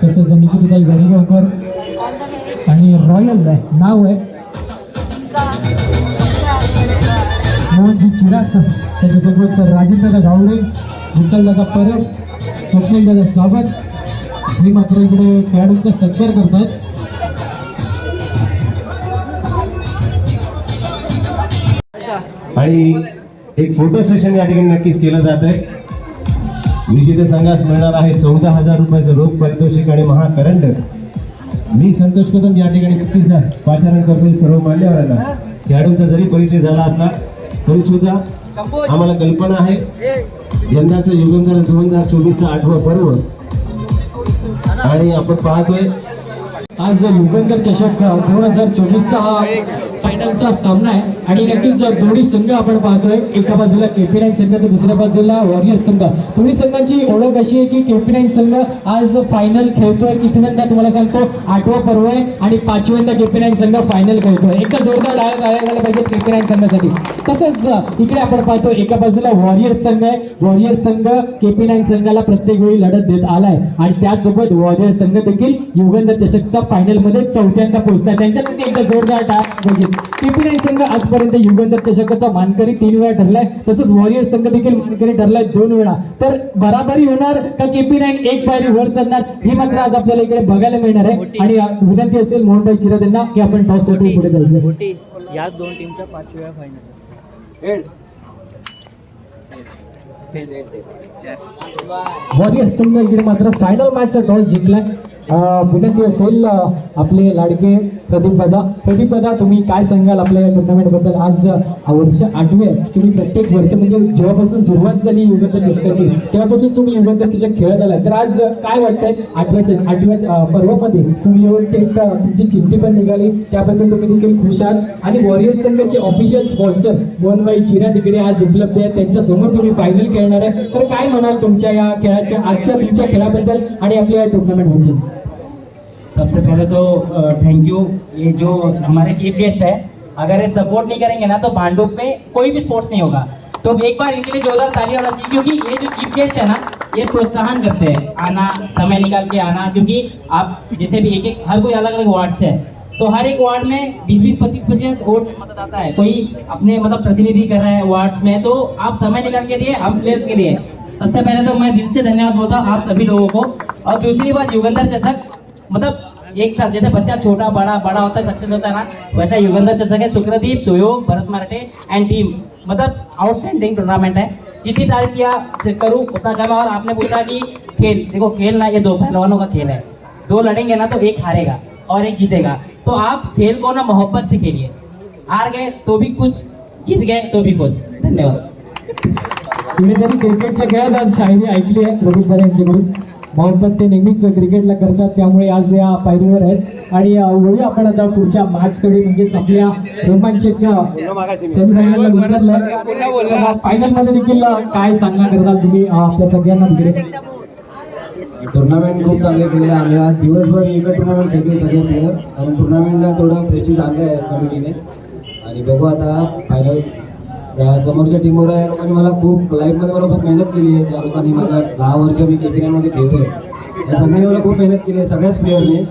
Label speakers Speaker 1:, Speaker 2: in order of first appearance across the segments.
Speaker 1: तसंच निकिताई गरीगावकर आणि रॉयल नाव आहे मोहनजी चिराग, त्याच्यासोबत राजेंद्रदा गावडे, विठ्ठलदादा परब, स्वप्नीलदादा सावंत हे मात्र इकडे खेळाडूंचा सत्कार करतात.
Speaker 2: आणि एक फोटो सेशन या ठिकाणी नक्कीच केलं जात आहे. विजेते संघास मिळणार आहे 14,000 रुपयाचं रोख पारितोषिक आणि महाकरंड. मी संतोष कदम या ठिकाणी नक्कीच पाचारण करतोय सर्व मान्यवरांना. खेळाडूंचा जरी परिचय झाला असला तरी सुद्धा आम्हाला कल्पना आहे यंदाचं युगंधर 2024 8वं पर्व आणि आपण पाहतोय
Speaker 1: आज युगंधर चषक 2024 हा फायनलचा सामना आहे आणि नक्कीच दोन्ही संघ आपण पाहतोय. एका बाजूला KP9 संघ तर दुसऱ्या बाजूला वॉरियर्स संघ. दोन्ही संघांची ओळख अशी आहे की KP9 संघ आज फायनल खेळतोय. कितव्यांदा तुम्हाला सांगतो 8वं पर्व आहे आणि 5व्यांदा KP9 संघ फायनल खेळतोय. एकदा जोरदार टाळ्या झाल्या पाहिजे KP9 संघासाठी. तसंच इकडे आपण पाहतो एका बाजूला वॉरियर्स संघ आहे. वॉरियर्स संघ KP9 संघाला प्रत्येक वेळी लढत देत आलाय आणि त्याचसोबत वॉरियर्स संघ देखील युगंधर चषकचा फायनल मध्ये 4थ्यांदा पोहोचलाय. त्यांच्यासाठी एकदा जोरदार टाळ्या. KP9 संघ आजपर्यंत युगंधर चषकाचा मानकरी 3 वेळा ठरलाय. तसंच वॉरियर्स संघ देखील मानकरी ठरलाय 2 वेळा. तर बराबरी होणार का KP9 एक पायरी वर चढणार हे मात्र आज आपल्याला इकडे बघायला मिळणार आहे. आणि विनंती असेल मोहनभाई चिराद यांना की आपण टॉस साठी पुढे जायचं.
Speaker 3: या 2 टीमच्या 5व्या फायनल.
Speaker 1: वॉरियर्स संघ इकडे मात्र फायनल मॅचचा टॉस जिंकलाय. विनंती असेल आपले लाडके प्रदीप दादा तुम्ही काय सांगाल आपल्या या टुर्नामेंट बद्दल. आज वर्ष 8वे आहे. तुम्ही प्रत्येक वर्ष म्हणजे जेव्हापासून सुरुवात झाली युगंधर चषकाची तेव्हापासून तुम्ही युगंधर चषक खेळत आलाय. तर आज काय वाटतंय 8व्या पर्वामध्ये तुम्ही येऊन तुमची चिठ्ठी पण निघाली त्याबद्दल तुम्ही देखील खुश आहात. आणि वॉरियर्स संघाचे ऑफिशियल स्पॉन्सर मोहनभाई चिराद इकडे आज उपलब्ध आहेत. त्यांच्या समोर तुम्ही फायनल खेळणार आहे. तर काय म्हणाल तुमच्या या खेळाच्या आजच्या तुमच्या खेळाबद्दल आणि आपल्या या टुर्नामेंट बद्दल.
Speaker 3: सबसे पहले तो थैंक यू. ये जो हमारे चीफ गेस्ट है अगर ये सपोर्ट नहीं करेंगे ना तो भांडुप में कोई भी स्पोर्ट्स नहीं होगा. तो एक बार इनके लिए जोरदार ताली होना चाहिए क्योंकि ये जो चीफ गेस्ट है ना ये प्रोत्साहन करते हैं आना, समय निकाल के आना. क्योंकि आप जैसे भी एक हर कोई अलग अलग वार्ड से है तो हर एक वार्ड में 20-20, 25-25 वोट मतदाता है. कोई अपने मतलब प्रतिनिधि कर रहा है वार्ड में तो आप समय निकाल के दिए हम प्लेयर्स के लिए. सबसे पहले तो मैं दिल से धन्यवाद बोलता हूँ आप सभी लोगों को. और दूसरी बात युगंधर चषक मतलब एक साथ जैसे बच्चा छोटा बड़ा होता है सक्सेस होता है ना वैसा युगंधर चषक है. सुक्रदीप, सुयोग, भरत मार्टे एंड टीम मतलब आउटस्टैंडिंग टूर्नामेंट है. जितनी तारीफ किया करूँ उतना कम. और आपने पूछा कि खेल, देखो खेल ना ये 2 पहलवानों का खेल है. 2 लड़ेंगे ना तो एक हारेगा और एक जीतेगा. तो आप खेल को ना मोहब्बत से खेलिए. हार गए तो भी कुछ, जीत गए तो भी कुछ. धन्यवाद.
Speaker 1: कुणीतरी क्रिकेटच्या खेळात आज शाहिरी ऐकली आहे प्रदीप दादा यांच्याकडून. मोहब्बत ते नेहमीच क्रिकेटला करतात त्यामुळे आज या पायरीवर आहेत. आणि वळूया आपण आता पुढच्या मॅचकडे म्हणजेच आपल्या रोमांचक सेमीफायनलला विचारलंय. फायनल मध्ये देखील काय सांगणार करताल तुम्ही आपल्या सगळ्यांना तिकडे.
Speaker 4: टुर्नामेंट खूप चांगले केले. आम्ही आज दिवसभर एकच टुर्नामेंट खेळतोय सगळे प्लेयर कारण टुर्नामेंटला थोडं प्रेस्टीज आणलं आहे कमिटीने. आणि बघू आता फायनल समोरच्या टीमवर आहे. लोकांनी मला खूप लाईफमध्ये मला खूप मेहनत केली आहे. त्या लोकांनी माझ्या 10 वर्ष मी KP9 खेळतोय. या सगळ्यांनी मला खूप मेहनत केली आहे सगळ्याच प्लेयरने.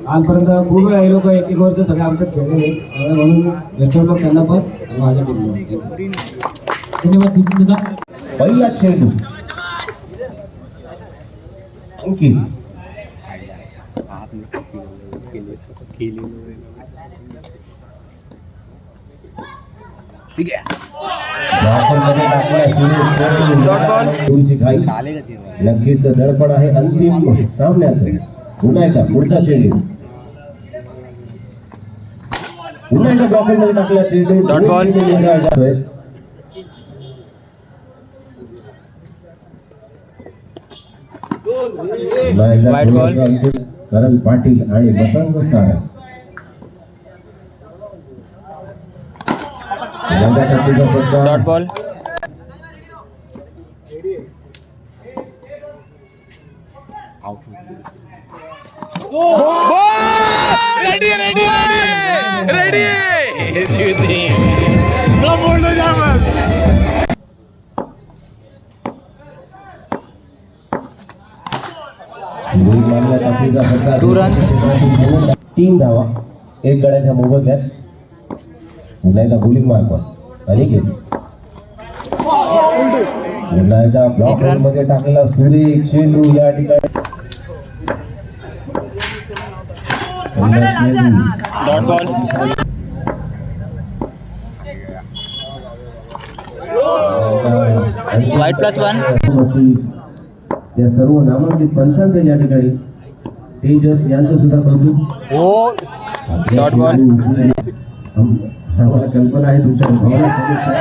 Speaker 4: आजपर्यंत खूप वेळा हे लोक 1-1 वर्ष सगळे आमच्यात खेळलेले म्हणून बेस्ट लोक त्यांना पण आणि माझ्या टीमला
Speaker 1: धन्यवाद.
Speaker 2: पहिला चेंडू अंकित नक्कीच दडपण आहे अंतिम सामन्याचं. पुन्हा एकदा पुढचा चेंडू पुन्हा एकदा ब्लॉकरमध्ये टाकला चेंडू. Dot ball. वाईट बॉल. करण पाटील आणि मतंग सारा डॉट बॉल.
Speaker 5: रेडी रेडी आहे तो बोललो जामच
Speaker 2: सुरेश मानला कापडीचा फटका. 3 धावा 1 गड्याच्या मोबदल्यात. पुन्हा एकदा बॉलिंग मार्क अनिकेत. पुन्हा एकदा ब्लॉक मध्ये टाकलेला सुरेश चेंडू या ठिकाणी
Speaker 5: डॉट बॉल
Speaker 2: वाईट +1 त्या सर्व नामांकित पंचांचं या ठिकाणी तेजस यांचं सुद्धा कौतुक.
Speaker 5: हो डॉट बॉल
Speaker 2: आम्हाला कल्पना आहे तुमच्या भावना समजतात.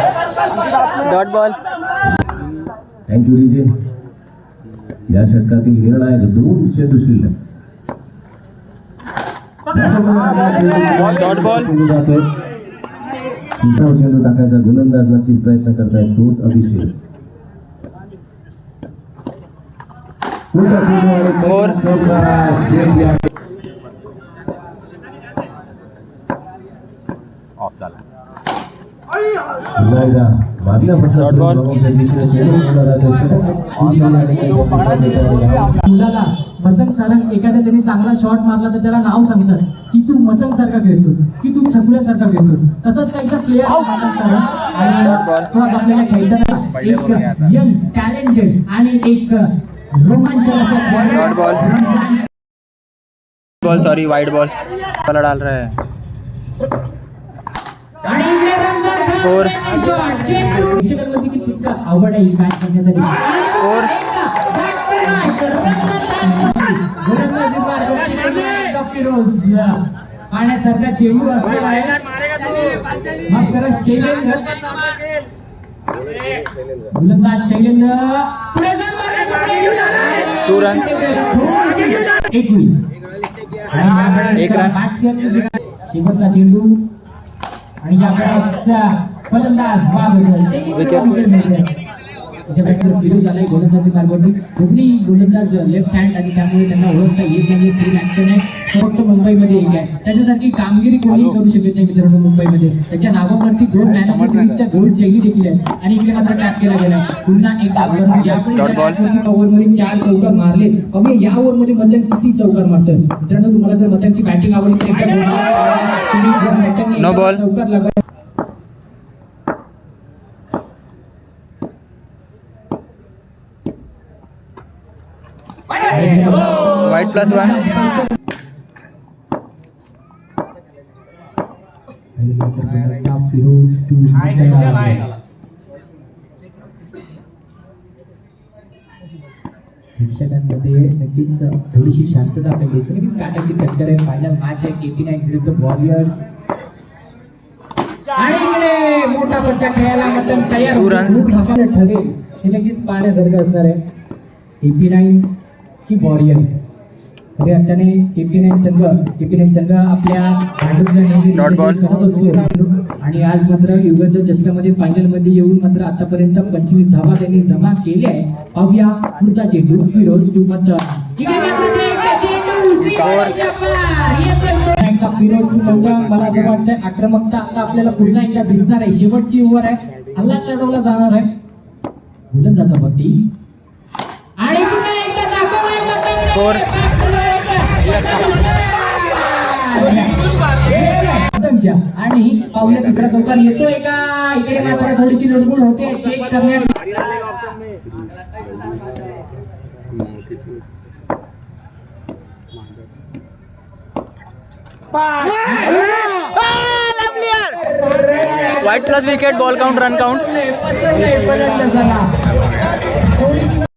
Speaker 5: Dot ball
Speaker 2: thank you DJ. या षटकातील निर्णायक 2 चेंडू शिल्लक.
Speaker 5: डॉट बॉल
Speaker 2: सुसाव चेंडू टाकायचा गोलंदाज नक्कीच प्रयत्न करतायत. तोच अभिषेक. उलटा चेंडू आणि
Speaker 5: फोर. ऑफ झाला
Speaker 2: पुन्हा एकदा मागल्या
Speaker 5: डॉट बॉल.
Speaker 2: फटका दिशेने चेंडू केला जातो.
Speaker 1: मुलाला मतंग सारंग एखाद्या त्यांनी चांगला शॉट मारला तर त्याला नाव सांगतात की तू मतंग सारखा खेळतोस, की तू छकुल्यासारखा खेळतोस. तसंच काहीचा प्लेअर मतंग सारंग आणि तो आज आपल्याला खेळताना एक यंग टॅलेंटेड आणि एक रोमांचक असा
Speaker 5: dot ball. Ball sorry wide ball वाला डाल रहा है.
Speaker 1: आणि इकडे रमजान खान
Speaker 5: फोर.
Speaker 1: शॉट चेंडू प्रेक्षकांमध्ये की तितकाच आवड आहे मॅच करण्यासाठी.
Speaker 5: फोर.
Speaker 1: गोलंदाजी मार्ग फिरोज पाण्यासारखा चेंडू असणार आहे. माफ करा शैलेंद्र. गोलंदाज शैलेंद्र पुढे जाऊन मारण्याचा प्रयत्न.
Speaker 5: 2 रन
Speaker 1: 21
Speaker 5: एक रन.
Speaker 1: शेवटचा चेंडू आणि यावेळेस फलंदाज बाद होतो.
Speaker 5: विकेट.
Speaker 1: त्याच्या बॅटवर फिरोज आलाय गोलंदाजी मार्गावरती. दोन्ही गोलंदाज लेफ्ट हँड आणि त्यामुळे त्यांना ओळखता येत नाही. स्क्रीन ऍक्शन आहे फक्त मुंबईमध्ये एक आहे. त्याच्यासाठी कामगिरी कोणी करू शकत नाही मित्रांनो मुंबईमध्ये. त्याच्या नावावरती 2 मॅन ऑफ द सिरीजच्या गोल्ड चैनी देखील आहे आणि इकडे मात्र टॅप केला गेला. पुन्हा एक ओव्हरमध्ये 4 चौकार मारले. अगदी या ओव्हरमध्ये मतंग किती चौकार मारतोय मित्रांनो. तुम्हाला जर मतंगची बॅटिंग आवडली तर एकदा तुम्ही जर मतंग
Speaker 5: No ball.
Speaker 1: चौकार लागला
Speaker 5: वाइड +1
Speaker 1: प्रेक्षकांमध्ये नक्कीच थोडीशी शांतता आपल्याला दिसते. नक्कीच काटाची टक्कर आहे. फायनल मॅच आहे KP9 विरुद्ध वॉरियर्स. आणि इकडे मोठा फटका खेळायला मतंग तयार.
Speaker 5: 2 runs.
Speaker 1: ठरेल हे नक्कीच पाहण्यासारखं असणार आहे. KP9 की वॉरियर्स. खरे अर्थाने KP9 संघ आपल्या भांडुपला नेहमी
Speaker 5: Dot ball.
Speaker 1: करत असतो आणि आज मात्र युगंधर चषकामध्ये फायनल मध्ये येऊन मात्र आतापर्यंत 25 धावा त्यांनी जमा केल्या आहे. पाहूया पुढचा चेंडू फिरोज टू मात्र फिरोज टू मला असं वाटतं आक्रमकता आता आपल्याला पुन्हा एकदा दिसणार आहे. शेवटची ओव्हर आहे. हल्ला चढवला जाणार आहे. गोलंदाजा पट्टी आणि पुन्हा एकदा दाखवलाय मतंग.
Speaker 5: 4
Speaker 1: मतंगच्या आणि पावल्या तिसरा चौकार येतोय का. इकडे मात्र थोडीशी लडबड होते. चेक करण्यात
Speaker 5: wide plus wicket ball count run count.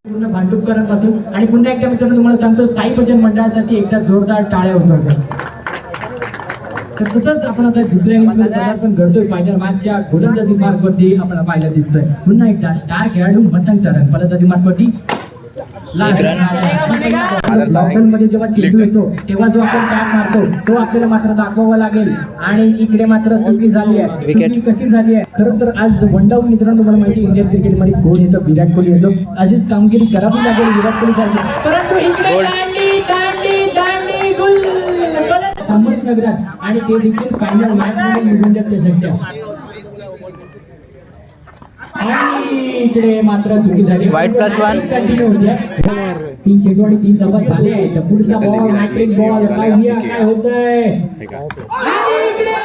Speaker 1: पूर्ण भांडुपकरांपासून आणि पुन्हा एकदा मित्रांनो तुम्हाला सांगतो साई भजन मंडळासाठी एकदा जोरदार टाळ्या उचलतो. तर तसंच आपण आता दुसऱ्या इनिंग्समध्ये पदार्पण करतोय. फायनल मॅचच्या गोलंदाजी मार्कवरती आपल्याला पाहायला दिसतोय. पुन्हा एकदा स्टार खेळाडू मतंग सारंग फलंदाजी मार्कवरती. लॉकडाऊन मध्ये जेव्हा चेंडू येतो तेव्हा जो आपण टॅप मारतो तो आपल्याला मात्र दाखवावा लागेल आणि इकडे मात्र चुकी झाली आहे. चुकी कशी झाली आहे खरं तर आज वन डाऊन मित्रांनो तुम्हाला माहिती इंडियन क्रिकेटमध्ये कोण येतं विराट कोहली येतो. अशीच कामगिरी करावी लागेल विराट कोहली साठी. परंतु इकडे दांडी दांडी दांडी गुल अहमदनगरात आणि ते देखील फायनल मॅच मध्ये निघून देत शक्य. आणि इकडे मात्र चुकी झाली.
Speaker 5: White plus one.
Speaker 1: कंटिन्यू होते. 3 चेंडू आणि 3 धावा झाले आहेत. पुढचा बॉल हॅट्रिक बॉल काय होतंय. आणि इकडे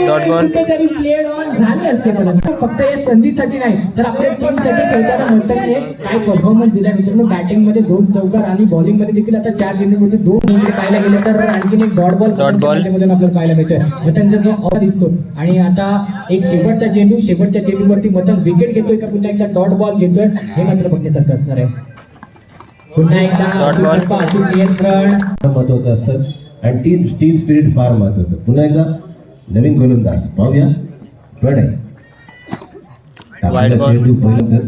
Speaker 5: Dot ball.
Speaker 1: कुठेतरी प्लेड ऑन झाले असते पण फक्त या संधीसाठी नाही तर आपल्या टीमसाठी खेळताना म्हणताना काय परफॉर्मन्स दिला मित्रांनो. बॅटिंग मध्ये 2 चौकार आणि बॉलिंग मध्ये देखील आता 4 चेंडूमध्ये 2 चेंडू पाहायला गेले तर आणखीन एक डॉट बॉल मधून आपल्याला पाहायला मिळतोय. मतनचा जो ऑफ दिसतो आणि आता एक शेवटच्या चेंडूवरती मतन विकेट घेतोय का पुन्हा एकदा डॉट बॉल घेतोय हे मात्र बघण्यासारखं असणार आहे. पुन्हा एकदा अचूक नियंत्रण
Speaker 2: महत्वाचं असतं आणि टीम स्पिरिट फार महत्वाचं. पुन्हा एकदा नवीन गोलंदाज पाहूया. प्रणय
Speaker 5: White ball.
Speaker 2: चेंडू पहिल्यांदा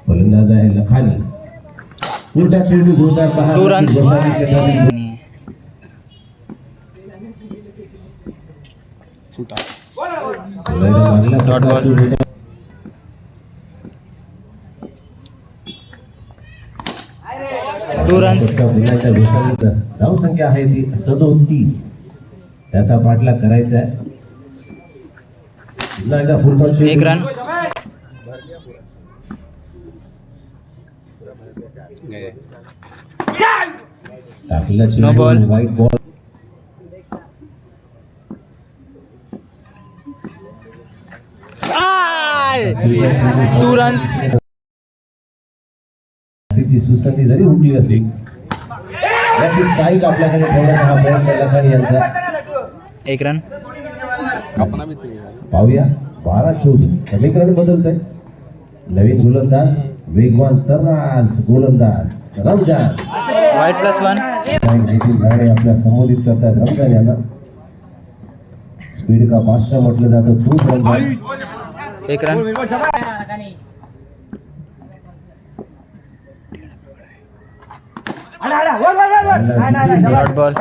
Speaker 2: फलंदाज आहे लखानी. उलटा चेंडू जोरदार पहा.
Speaker 5: Two runs.
Speaker 2: गोसावी क्षेत्रातील सुलाईला मारला
Speaker 5: Dot ball.
Speaker 2: फटका.
Speaker 5: Two runs.
Speaker 2: फटका पुन्हा एकदा गोसावीचा. धाव संख्या आहे ती 37. त्याचा पाठलाग करायचा आहे. पुन्हा एकदा फुलटॉस चेंडू.
Speaker 5: 1 run.
Speaker 2: टाकलेला
Speaker 5: No
Speaker 2: चेंडू
Speaker 5: ball.
Speaker 2: White ball.
Speaker 5: Two runs.
Speaker 2: ची सुसंधी जरी हुकली असली नक्की स्ट्राईक आपल्याकडे ठेवण्याचा हा प्रयत्न लखानी यांचा.
Speaker 5: 1 run.
Speaker 2: पाहूया 12-24 समीकरण बदलतंय. नवीन गोलंदाज वेगवान तराज गोलंदाज रमजान.
Speaker 5: White plus 1.
Speaker 2: गाणे आपल्या संबोधित करतात. रमजान यांना स्पीड का बादशाह म्हटलं जातं. तोच Ramzan.
Speaker 5: 1 run. Dot ball.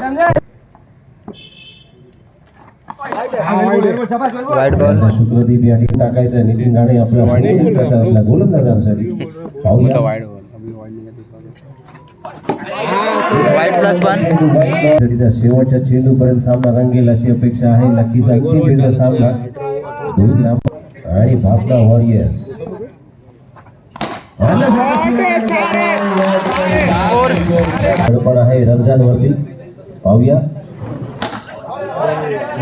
Speaker 5: White ball.
Speaker 2: आता शुक्रदीप या ठिकाणी टाकायचा. नितीन राणे आपल्या संबोधित करतात आपल्या गोलंदाजांसाठी. पाहूया
Speaker 5: White plus 1.
Speaker 2: तरीचा शेवटच्या चेंडूपर्यंत सामना रंगेल अशी अपेक्षा आहे. नक्कीच अगदी वेगळा सामना. रोहित राम आणि भापना वॉरियर्स. पण आहे रमजान वरती. पाहूया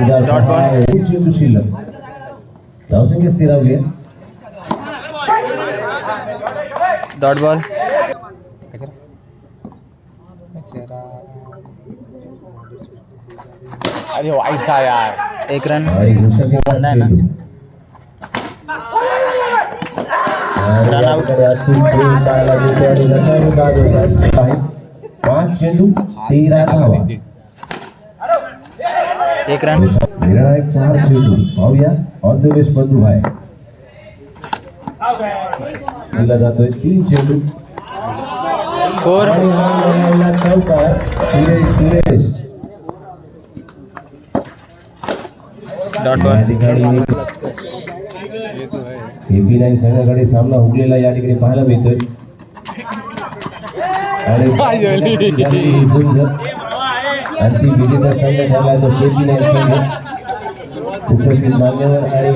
Speaker 5: Dot ball.
Speaker 2: चेंडू शिल्लक. धावसंख्या स्थिरावली आहे.
Speaker 5: Dot ball.
Speaker 6: अरे वाईट यार.
Speaker 5: 1 run.
Speaker 2: आणि घोषक
Speaker 5: आहे ना? Run out.
Speaker 2: 5 चेंडू 13 धावा.
Speaker 5: 1 run.
Speaker 2: निर्णायक 4 चेंडू. पाहूया ऑन द बेस्ट बंधू आहे. दिला जातोय 3 चेंडू.
Speaker 5: 4.
Speaker 2: आणि हा मिळालेला चौकार सुरेश.
Speaker 5: Dot
Speaker 2: या
Speaker 5: ball.
Speaker 2: ठिकाणी AP9 संघाकडे सामना हुकलेला या ठिकाणी पाहायला मिळतोय. आणि अंतिम विजेता संघ ठरला तो AP9 संघ. उपस्थित मान्यवर आणि